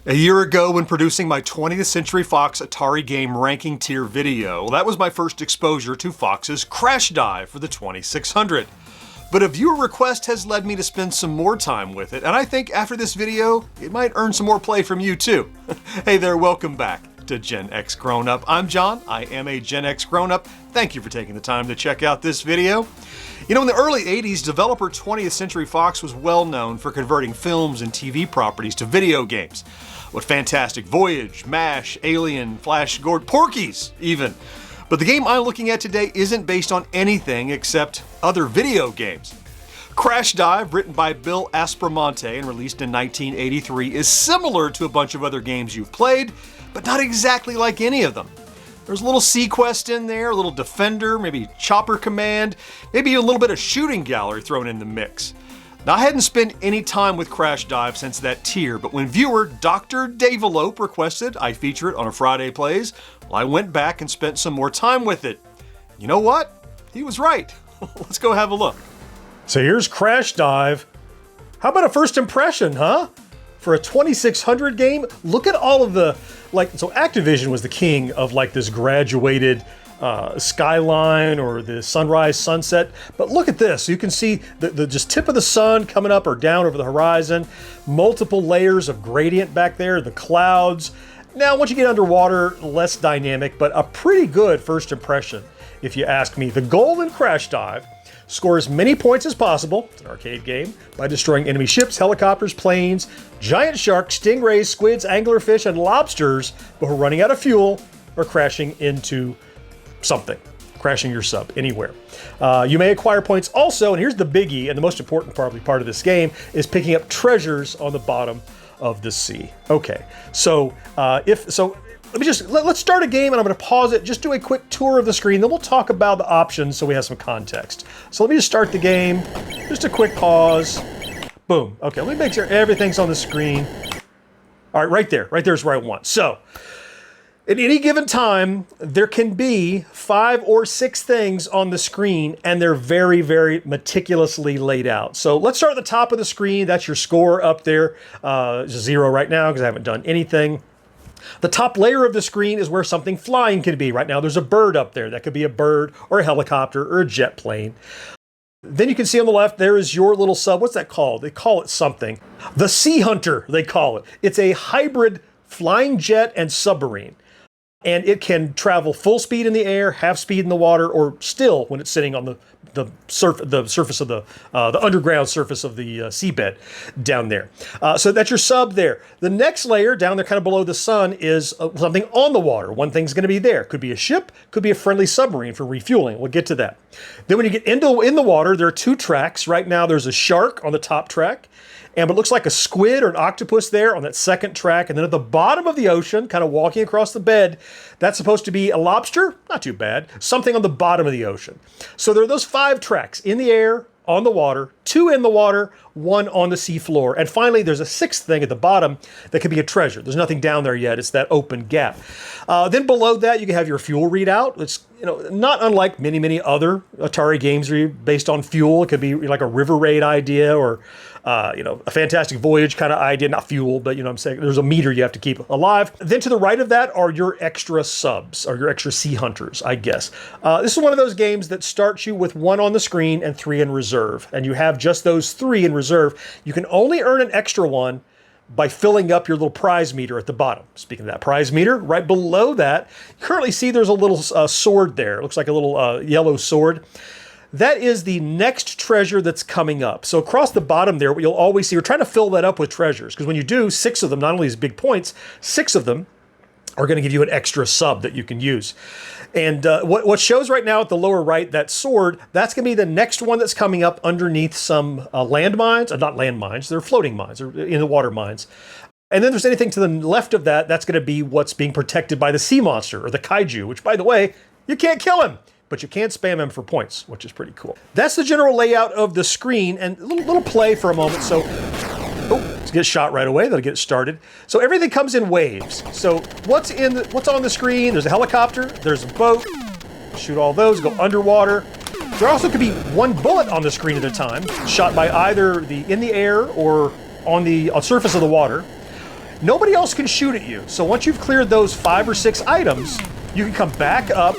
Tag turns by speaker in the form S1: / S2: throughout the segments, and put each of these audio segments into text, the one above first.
S1: A year ago, when producing my 20th Century Fox Atari game ranking tier video, that was my first exposure to Fox's Crash Dive for the 2600. But a viewer request has led me to spend some more time with it, and I think after this video, it might earn some more play from you too. Hey there, welcome back to GenXGrownUp. I'm John, I am a GenXGrownUp. Thank you for taking the time to check out this video. You know, in the early 80s, developer 20th Century Fox was well known for converting films and TV properties to video games. With Fantastic Voyage, MASH, Alien, Flash Gordon, Porky's even. But the game I'm looking at today isn't based on anything except other video games. Crash Dive, written by Bill Aspromonte and released in 1983, is similar to a bunch of other games you've played, but not exactly like any of them. There's a little sequest in there, a little defender, maybe chopper command, maybe a little bit of shooting gallery thrown in the mix. Now, I hadn't spent any time with Crash Dive since that tier, but when viewer Dr. Davelope requested I feature it on a Friday Plays, well, I went back and spent some more time with it. You know what? He was right. Let's go have a look. So here's Crash Dive. How about a first impression, huh? For a 2600 game, look at all of the, so Activision was the king of this graduated skyline or the sunrise sunset, but look at this. You can see the just tip of the sun coming up or down over the horizon, multiple layers of gradient back there, the clouds. Now once you get underwater, less dynamic, but a pretty good first impression if you ask me. The goal in Crash Dive: score as many points as possible, it's an arcade game, by destroying enemy ships, helicopters, planes, giant sharks, stingrays, squids, anglerfish, and lobsters before running out of fuel or crashing into something, crashing your sub anywhere. You may acquire points also, and here's the biggie, and the most important probably part of this game, is picking up treasures on the bottom of the sea. Okay, so let's start a game, and I'm going to pause it, just do a quick tour of the screen, then we'll talk about the options so we have some context. So let me just start the game, just a quick pause. Boom. Okay, let me make sure everything's on the screen. All right, right there's where I want. So at any given time, there can be 5 or 6 things on the screen, and they're very, very meticulously laid out. So let's start at the top of the screen. That's your score up there. It's 0 right now because I haven't done anything. The top layer of the screen is where something flying can be. Right now there's a bird up there. That could be a bird or a helicopter or a jet plane. Then you can see on the left, there is your little sub. What's that called? They call it something. The Sea Hunter, they call it. It's a hybrid flying jet and submarine. And it can travel full speed in the air, half speed in the water, or still when it's sitting on the surface of the underground surface of the seabed down there. So that's your sub there. The next layer down there, kind of below the sun, is something on the water. One thing's going to be there. Could be a ship, could be a friendly submarine for refueling. We'll get to that. Then when you get in the water, there are 2 tracks. Right now, there's a shark on the top track. And it looks like a squid or an octopus there on that second track. And then at the bottom of the ocean, kind of walking across the bed, that's supposed to be a lobster. Not too bad. Something on the bottom of the ocean. So there are those 5 tracks: in the air, on the water, 2 in the water, 1 on the sea floor. And finally, there's a 6th thing at the bottom that could be a treasure. There's nothing down there yet. It's that open gap. Then below that, you can have your fuel readout. It's not unlike many, many other Atari games based on fuel. It could be like a River Raid idea or a Fantastic Voyage kind of idea, not fuel, but I'm saying there's a meter you have to keep alive. Then to the right of that are your extra subs, or your extra sea hunters, I guess. This is one of those games that starts you with 1 on the screen and 3 in reserve, and you have just those 3 in reserve. You can only earn an extra one by filling up your little prize meter at the bottom. Speaking of that prize meter, right below that, you currently see there's a little sword there. It looks like a little yellow sword. That is the next treasure that's coming up. So across the bottom there, what you'll always see, we're trying to fill that up with treasures, because when you do, 6 of them, not only is big points, 6 of them are going to give you an extra sub that you can use. And what shows right now at the lower right, that sword, that's going to be the next one that's coming up underneath some landmines. Not landmines, they're floating mines, or in the water mines. And then there's anything to the left of that, that's going to be what's being protected by the sea monster, or the Kaiju, which, by the way, you can't kill him, but you can spam him for points, which is pretty cool. That's the general layout of the screen, and a little play for a moment. So, let's get shot right away. That'll get started. So everything comes in waves. So what's on the screen? There's a helicopter. There's a boat. Shoot all those. Go underwater. There also could be 1 bullet on the screen at a time, shot by either in the air or on the surface of the water. Nobody else can shoot at you. So once you've cleared those 5 or 6 items, you can come back up,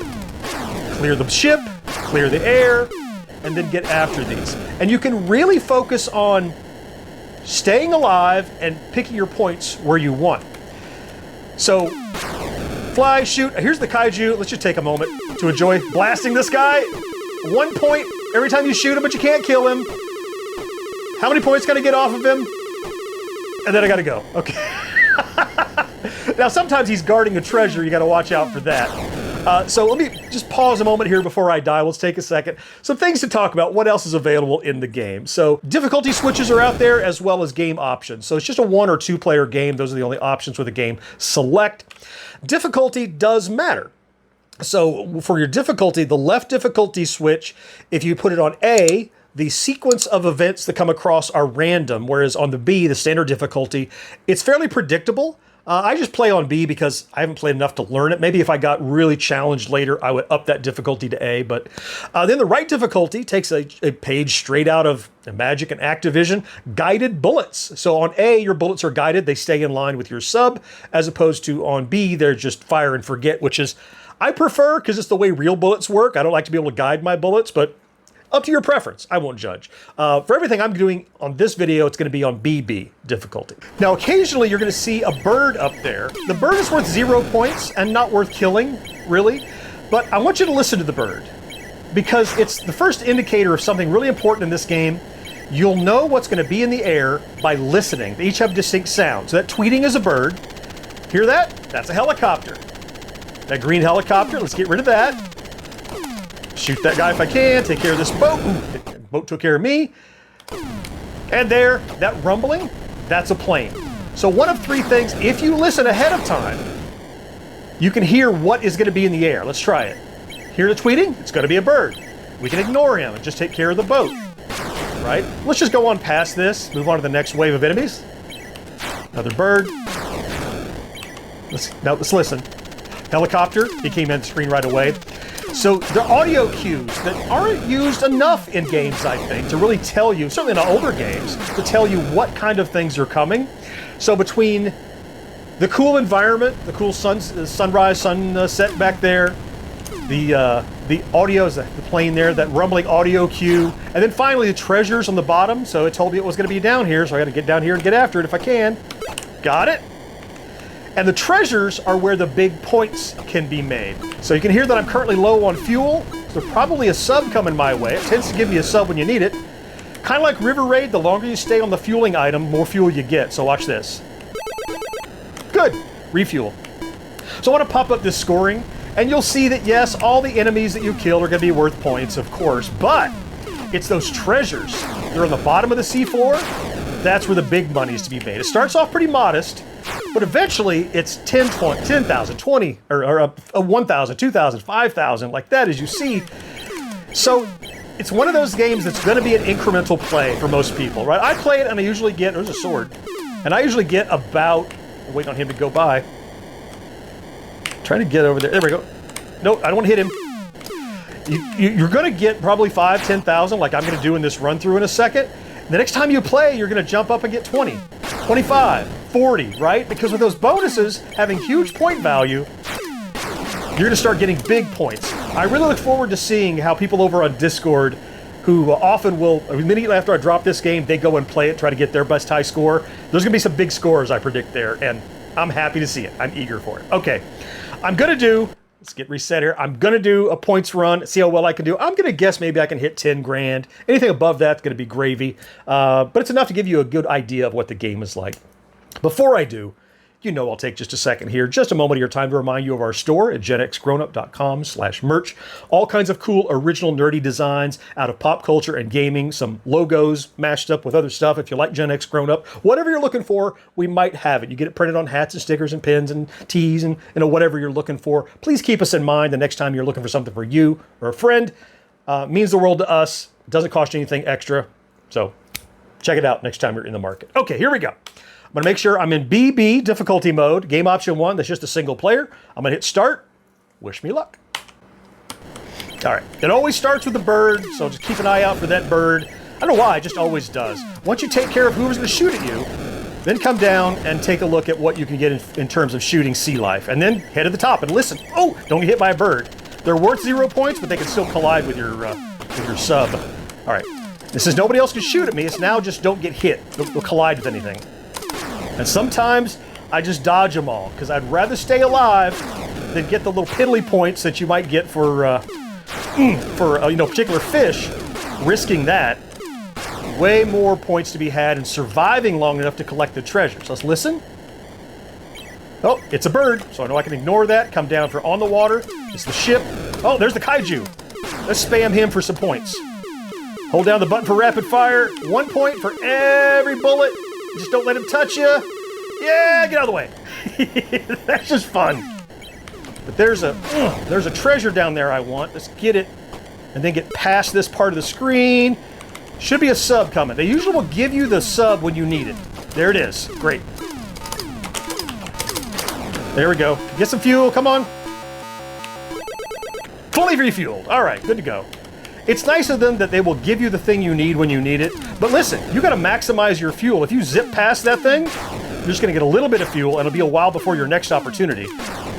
S1: clear the ship, clear the air, and then get after these. And you can really focus on staying alive and picking your points where you want. So, fly, shoot. Here's the Kaiju. Let's just take a moment to enjoy blasting this guy. 1 point every time you shoot him, but you can't kill him. How many points can I get off of him? And then I gotta go. Okay. Now, sometimes he's guarding a treasure. You gotta watch out for that. So let me just pause a moment here before I die. Let's take a second. Some things to talk about. What else is available in the game? So difficulty switches are out there, as well as game options. So it's just a 1 or 2 player game. Those are the only options with the game. Select. Difficulty does matter. So for your difficulty, the left difficulty switch, if you put it on A, the sequence of events that come across are random, whereas on the B, the standard difficulty, it's fairly predictable. I just play on B because I haven't played enough to learn it. Maybe if I got really challenged later, I would up that difficulty to A. But then the right difficulty takes a page straight out of Magic and Activision, guided bullets. So on A, your bullets are guided. They stay in line with your sub, as opposed to on B, they're just fire and forget, which is, I prefer because it's the way real bullets work. I don't like to be able to guide my bullets, but up to your preference. I won't judge. For everything I'm doing on this video, it's going to be on BB difficulty. Now, occasionally you're going to see a bird up there. The bird is worth 0 points and not worth killing, really. But I want you to listen to the bird, because it's the first indicator of something really important in this game. You'll know what's going to be in the air by listening. They each have distinct sounds. So that tweeting is a bird. Hear that? That's a helicopter. That green helicopter, let's get rid of that. Shoot that guy if I can, take care of this boat. Ooh, boat took care of me. And there, that rumbling, that's a plane. So one of 3 things, if you listen ahead of time, you can hear what is going to be in the air. Let's try it. Hear the tweeting? It's going to be a bird. We can ignore him and just take care of the boat, right? Let's just go on past this, move on to the next wave of enemies. Another bird. Let's listen. Helicopter, he came in the screen right away. So the audio cues that aren't used enough in games, I think, to really tell you, certainly in older games, to tell you what kind of things are coming. So between the cool environment, the cool sunrise, sunset back there, the audio is the plane there, that rumbling audio cue, and then finally the treasures on the bottom. So it told me it was going to be down here, so I got to get down here and get after it if I can. Got it? And the treasures are where the big points can be made. So you can hear that I'm currently low on fuel. So probably a sub coming my way. It tends to give me a sub when you need it. Kind of like River Raid, the longer you stay on the fueling item, more fuel you get. So watch this. Good, refuel. So I want to pop up this scoring, and you'll see that yes, all the enemies that you kill are going to be worth points, of course, but it's those treasures. They're on the bottom of the seafloor. That's where the big money is to be made. It starts off pretty modest, but eventually it's 10,000, 20, or 1,000, 2,000, 5,000, like that, as you see. So it's one of those games that's going to be an incremental play for most people, right? I play it and I usually get, there's a sword, and I usually get about, I'm waiting on him to go by. Trying to get over there. There we go. No, I don't want to hit him. You're going to get probably 5,000, 10,000, like I'm going to do in this run through in a second. The next time you play, you're going to jump up and get 20, 25, 40, right? Because with those bonuses having huge point value, you're going to start getting big points. I really look forward to seeing how people over on Discord, who often will, immediately after I drop this game, they go and play it, try to get their best high score. There's going to be some big scores, I predict, there, and I'm happy to see it. I'm eager for it. Okay, I'm going to do, let's get reset here. I'm going to do a points run, see how well I can do. I'm going to guess maybe I can hit 10 grand. Anything above that's going to be gravy, but it's enough to give you a good idea of what the game is like. Before I do, you know I'll take just a second here, just a moment of your time to remind you of our store at GenXGrownUp.com/merch. All kinds of cool, original, nerdy designs out of pop culture and gaming, some logos mashed up with other stuff. If you like Gen X Grown Up, whatever you're looking for, we might have it. You get it printed on hats and stickers and pins and tees and whatever you're looking for. Please keep us in mind the next time you're looking for something for you or a friend. Means the world to us. Doesn't cost you anything extra. So check it out next time you're in the market. Okay, here we go. I'm going to make sure I'm in BB difficulty mode, game option 1, that's just a single player. I'm going to hit start. Wish me luck. All right, it always starts with a bird, so just keep an eye out for that bird. I don't know why, it just always does. Once you take care of whoever's going to shoot at you, Then come down and take a look at what you can get in terms of shooting sea life. And then head to the top and listen. Oh, don't get hit by a bird. They're worth 0 points, but they can still collide with your sub. All right. This is nobody else can shoot at me. It's now just don't get hit. Don't collide with anything. And sometimes I just dodge them all because I'd rather stay alive than get the little piddly points that you might get for particular fish. Risking that. Way more points to be had in surviving long enough to collect the treasure. So let's listen. Oh, it's a bird, so I know I can ignore that. Come down for on the water. It's the ship. Oh, there's the Kaiju. Let's spam him for some points. Hold down the button for rapid fire. 1 point for every bullet. Just don't let him touch you. Yeah, get out of the way. That's just fun. But there's a treasure down there I want. Let's get it and then get past this part of the screen. Should be a sub coming. They usually will give you the sub when you need it. There it is. Great. There we go. Get some fuel. Come on. Fully refueled. All right, good to go. It's nice of them that they will give you the thing you need when you need it. But listen, you got to maximize your fuel. If you zip past that thing, you're just going to get a little bit of fuel, and it'll be a while before your next opportunity.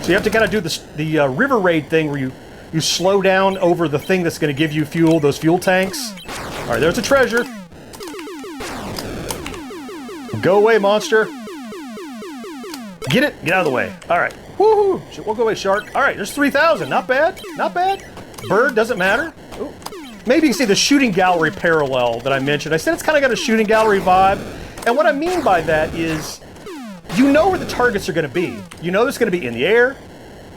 S1: So you have to kind of do the river raid thing where you slow down over the thing that's going to give you fuel, those fuel tanks. All right, there's a treasure. Go away, monster. Get it. Get out of the way. All right. Woohoo. We'll go away, shark. All right, there's 3,000. Not bad. Not bad. Bird, doesn't matter. Ooh. Maybe you can see the shooting gallery parallel that I mentioned. I said it's kind of got a shooting gallery vibe. And what I mean by that is you know where the targets are going to be. You know it's going to be in the air,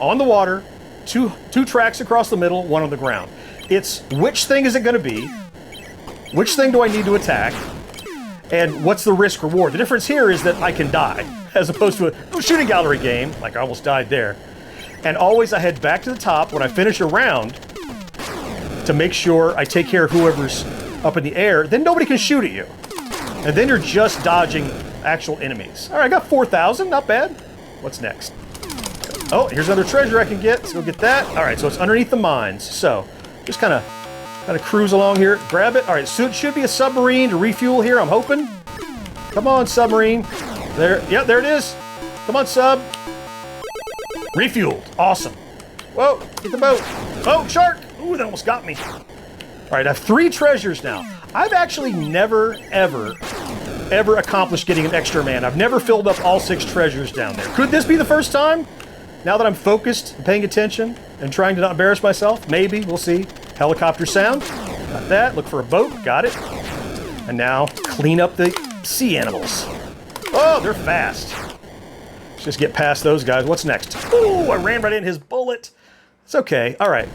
S1: on the water, two tracks across the middle, one on the ground. It's which thing is it going to be? Which thing do I need to attack? And what's the risk reward? The difference here is that I can die, as opposed to a shooting gallery game, like I almost died there. And always I head back to the top when I finish a round to make sure I take care of whoever's up in the air. Then nobody can shoot at you. And then you're just dodging actual enemies. All right, I got 4,000, not bad. What's next? Oh, here's another treasure I can get. Let's go get that. All right, so it's underneath the mines. So just kind of cruise along here, grab it. All right, so it should be a submarine to refuel here, I'm hoping. Come on, submarine. There, yeah, there it is. Come on, sub. Refueled, awesome. Whoa, get the boat. Oh, shark. Ooh, that almost got me. All right, I have 3 treasures now. I've actually never, ever accomplished getting an extra man. I've never filled up all 6 treasures down there. Could this be the first time? Now that I'm focused and paying attention and trying to not embarrass myself? Maybe, we'll see. Helicopter sound, got that. Look for a boat, got it. And now, clean up the sea animals. Oh, they're fast. Let's just get past those guys. What's next? Ooh, I ran right in his bullet. It's okay, all right.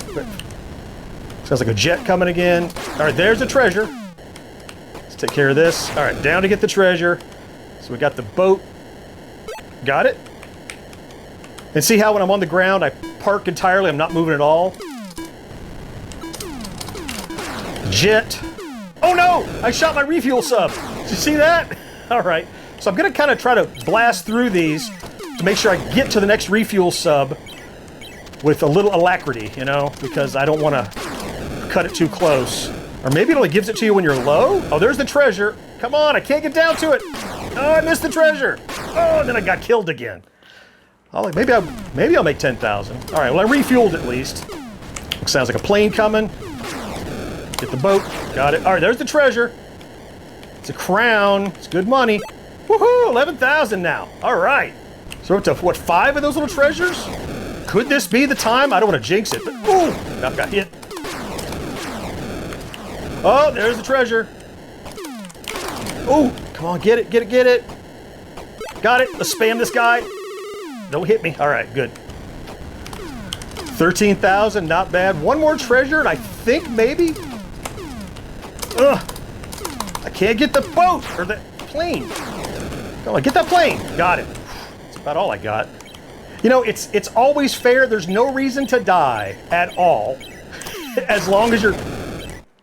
S1: Sounds like a jet coming again. All right, there's the treasure. Let's take care of this. All right, down to get the treasure. So we got the boat. Got it. And see how when I'm on the ground, I park entirely, I'm not moving at all? Jet. Oh no! I shot my refuel sub. Did you see that? All right. So I'm going to kind of try to blast through these to make sure I get to the next refuel sub with a little alacrity, you know, because I don't want to cut it too close. Or maybe it only gives it to you when you're low. Oh, there's the treasure. Come on, I can't get down to it. Oh, I missed the treasure. Oh, and then I got killed again. Maybe I'll make 10,000. All right, well, I refueled at least. Sounds like a plane coming. Get the boat. Got it. All right, there's the treasure. It's a crown. It's good money. Woohoo! 11,000 now. All right. So we're up to, what, 5 of those little treasures? Could this be the time? I don't want to jinx it, but ooh! I got hit. Oh, there's the treasure. Ooh! Come on, get it, get it, get it. Got it. Let's spam this guy. Don't hit me. All right, good. 13,000, not bad. One more treasure, and I think maybe... Ugh! I can't get the boat, or the plane. Come on, get that plane. Got it. That's about all I got. You know, it's always fair. There's no reason to die at all, as long as you're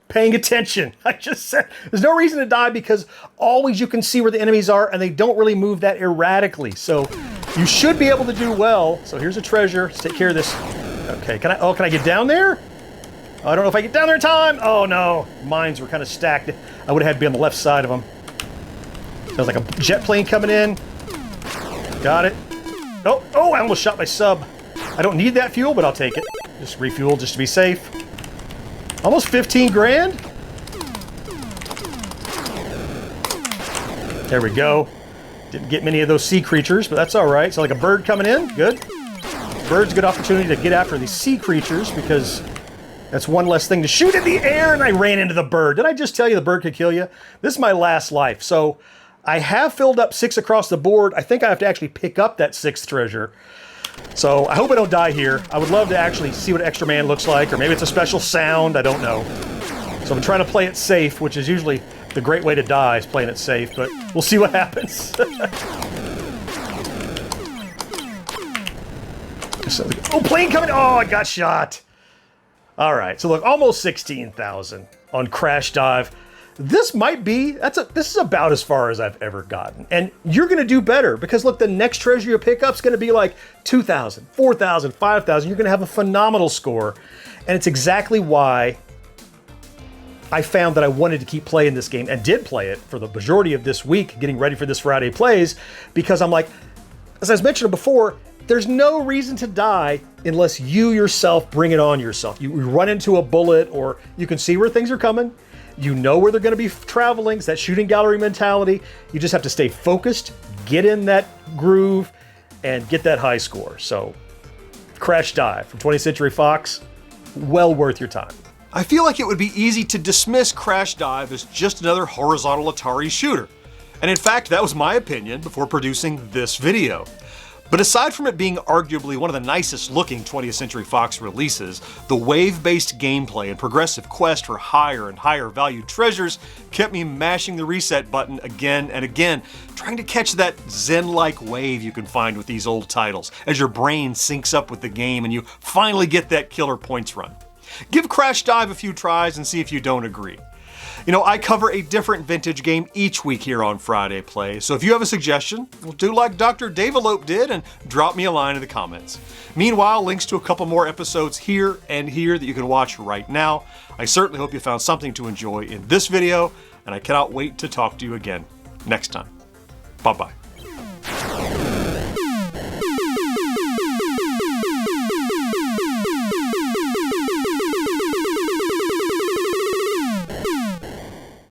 S1: paying attention. I just said, there's no reason to die because always you can see where the enemies are, and they don't really move that erratically. So you should be able to do well. So here's a treasure. Let's take care of this. Okay, can I get down there? I don't know if I get down there in time. Oh no, mines were kind of stacked. I would have had to be on the left side of them.
S2: Sounds like a jet plane coming in. Got it. Oh, I almost shot my sub. I don't need that fuel, but I'll take it. Just refuel just to be safe. Almost 15 grand. There we go. Didn't get many of those sea creatures, but that's all right. So like a bird coming in, good. Bird's a good opportunity to get after these sea creatures because that's one less thing to shoot in the air, and I ran into the bird. Did I just tell you the bird could kill you? This is my last life. So I have filled up 6 across the board. I think I have to actually pick up that 6th treasure. So I hope I don't die here. I would love to actually see what Extra Man looks like, or maybe it's a special sound, I don't know. So I'm trying to play it safe, which is usually the great way to die, is playing it safe, but we'll see what happens. Oh, plane coming! Oh, I got shot! Alright, so look, almost 16,000 on Crash Dive. This might be, this is about as far as I've ever gotten. And you're gonna do better, because look, the next treasure you pick up is gonna be like 2,000, 4,000, 5,000. You're gonna have a phenomenal score. And it's exactly why I found that I wanted to keep playing this game, and did play it for the majority of this week, getting ready for this Friday Plays, because I'm like, as I was mentioning before, there's no reason to die unless you yourself bring it on yourself. You run into a bullet, or you can see where things are coming. You know where they're going to be traveling. It's that shooting gallery mentality. You just have to stay focused, get in that groove, and get that high score. So, Crash Dive from 20th Century Fox, well worth your time.
S1: I feel like it would be easy to dismiss Crash Dive as just another horizontal Atari shooter. And in fact, that was my opinion before producing this video. But aside from it being arguably one of the nicest looking 20th Century Fox releases, the wave-based gameplay and progressive quest for higher and higher value treasures kept me mashing the reset button again and again, trying to catch that zen-like wave you can find with these old titles, as your brain syncs up with the game and you finally get that killer points run. Give Crash Dive a few tries and see if you don't agree. You know, I cover a different vintage game each week here on Friday Play, so if you have a suggestion, well, do like Dr. Davelope did and drop me a line in the comments. Meanwhile, links to a couple more episodes here and here that you can watch right now. I certainly hope you found something to enjoy in this video, and I cannot wait to talk to you again next time. Bye-bye.